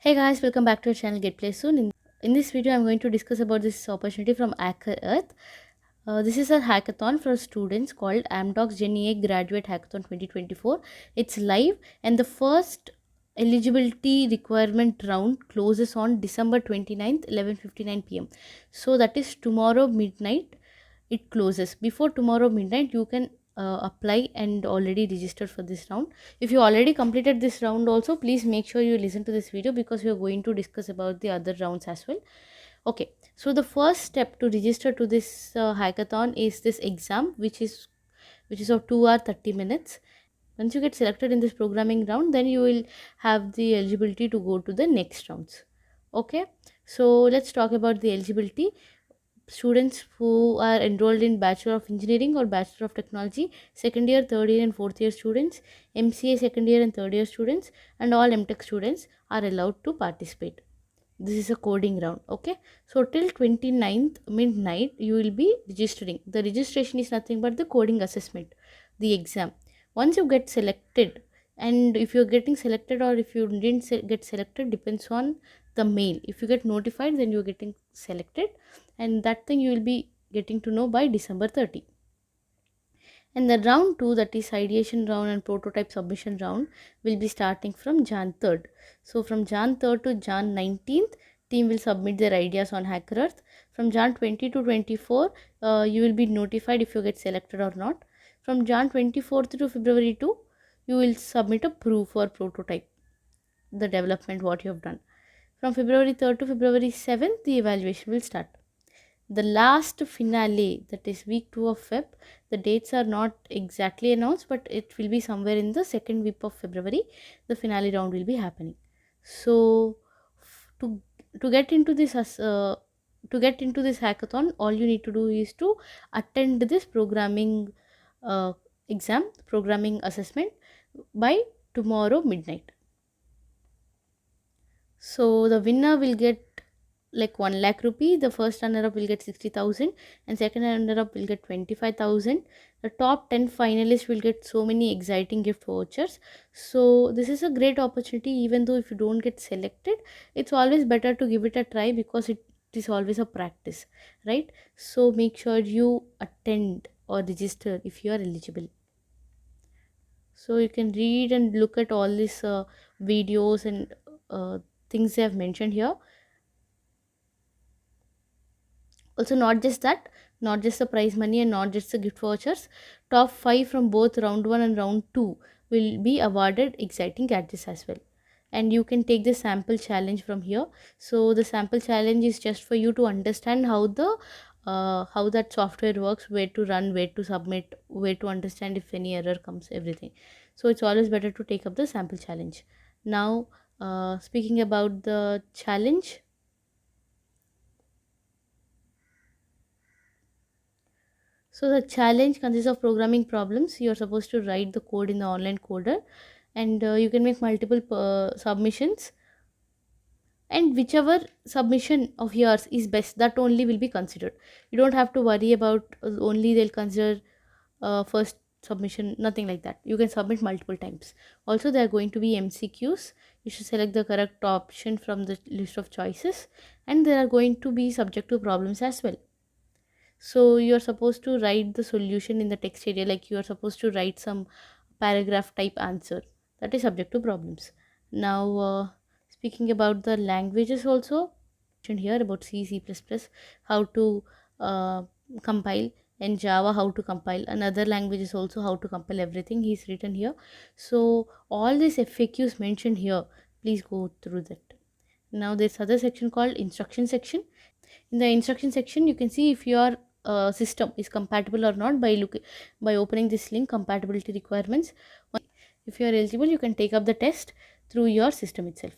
Hey guys, welcome back to our channel Get Play Soon. In this video, I'm going to discuss about this opportunity from Hacker Earth. This is a hackathon for students called Amdocs GenAI Graduate Hackathon 2024. It's live and the first eligibility requirement round closes on December 29th, 11:59 p.m. So that is tomorrow midnight. It closes. Before tomorrow midnight, you can apply and already register for this round. If you already completed this round also, please make sure you listen to this video because we are going to discuss about the other rounds as well. Okay, so the first step to register to this hackathon is this exam, which is of 2 hour 30 minutes. Once you get selected in this programming round, then you will have the eligibility to go to the next rounds. Okay, so let's talk about the eligibility. Students who are enrolled in Bachelor of Engineering or Bachelor of Technology, second year, third year and fourth year students, MCA second year and third year students, and all MTech students are allowed to participate. This is a coding round. Okay, so till 29th midnight you will be registering. The registration is nothing but the coding assessment, the exam. Once you get selected, and if you're getting selected or if you didn't get selected depends on the mail. If you get notified, then you're getting selected, and that thing you will be getting to know by December 30. And the round 2, that is ideation round and prototype submission round, will be starting from Jan 3rd. So from Jan 3rd to Jan 19th, team will submit their ideas on Hacker Earth. From Jan 20 to 24, you will be notified if you get selected or not. From Jan 24th to February 2, you will submit a proof or prototype, the development what you have done. From February 3rd to February 7th, the evaluation will start. The last finale, that is week 2 of Feb, the dates are not exactly announced, but it will be somewhere in the second week of February. The finale round will be happening. So to to get into this hackathon, all you need to do is to attend this programming exam, programming assessment by tomorrow midnight. So the winner will get like 1 lakh rupee. The first runner up will get 60,000 and second runner up will get 25,000. The top 10 finalists will get so many exciting gift vouchers. So this is a great opportunity. Even though if you don't get selected, it's always better to give it a try because it is always a practice, right? So make sure you attend or register if you are eligible. So you can read and look at all these videos and things they have mentioned here. Also, not just that, not just the prize money and not just the gift vouchers, top 5 from both round 1 and round 2 will be awarded exciting gadgets as well. And you can take the sample challenge from here. So the sample challenge is just for you to understand how that software works, where to run, where to submit, where to understand if any error comes, everything. So it's always better to take up the sample challenge. Now, speaking about the challenge, so the challenge consists of programming problems. You are supposed to write the code in the online coder, and you can make multiple submissions. And whichever submission of yours is best, that only will be considered. You don't have to worry about only they'll consider first submission, nothing like that. You can submit multiple times. Also, there are going to be MCQs. You should select the correct option from the list of choices, and there are going to be subjective problems as well. So you're supposed to write the solution in the text area, like you are supposed to write some paragraph type answer. That is subject to problems. Now, speaking about the languages also, mentioned here about C, C++, how to compile, and Java, how to compile, and other languages also how to compile everything. He's written here. So all these FAQs mentioned here, please go through that. Now there's other section called instruction section. In the instruction section, you can see if your system is compatible or not by opening this link, compatibility requirements. If you are eligible, you can take up the test through your system itself.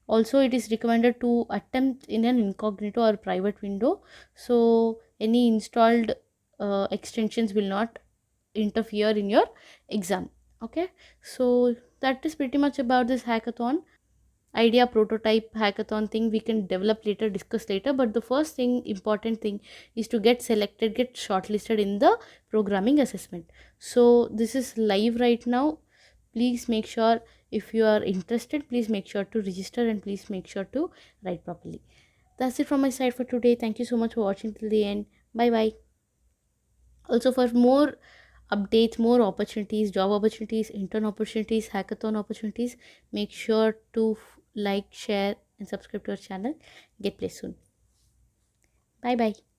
Also, it is recommended to attempt in an incognito or private window, so any installed extensions will not interfere in your exam. Okay, so that is pretty much about this hackathon. Idea prototype hackathon thing we can develop later, discuss later, but the first thing, important thing, is to get selected, get shortlisted in the programming assessment. So this is live right now. Please make sure If you are interested, please make sure to register and please make sure to write properly. That's it from my side for today. Thank you so much for watching till the end. Bye bye. Also, for more updates, more opportunities, job opportunities, intern opportunities, hackathon opportunities, make sure to like, share and subscribe to our channel. Get placed soon. Bye bye.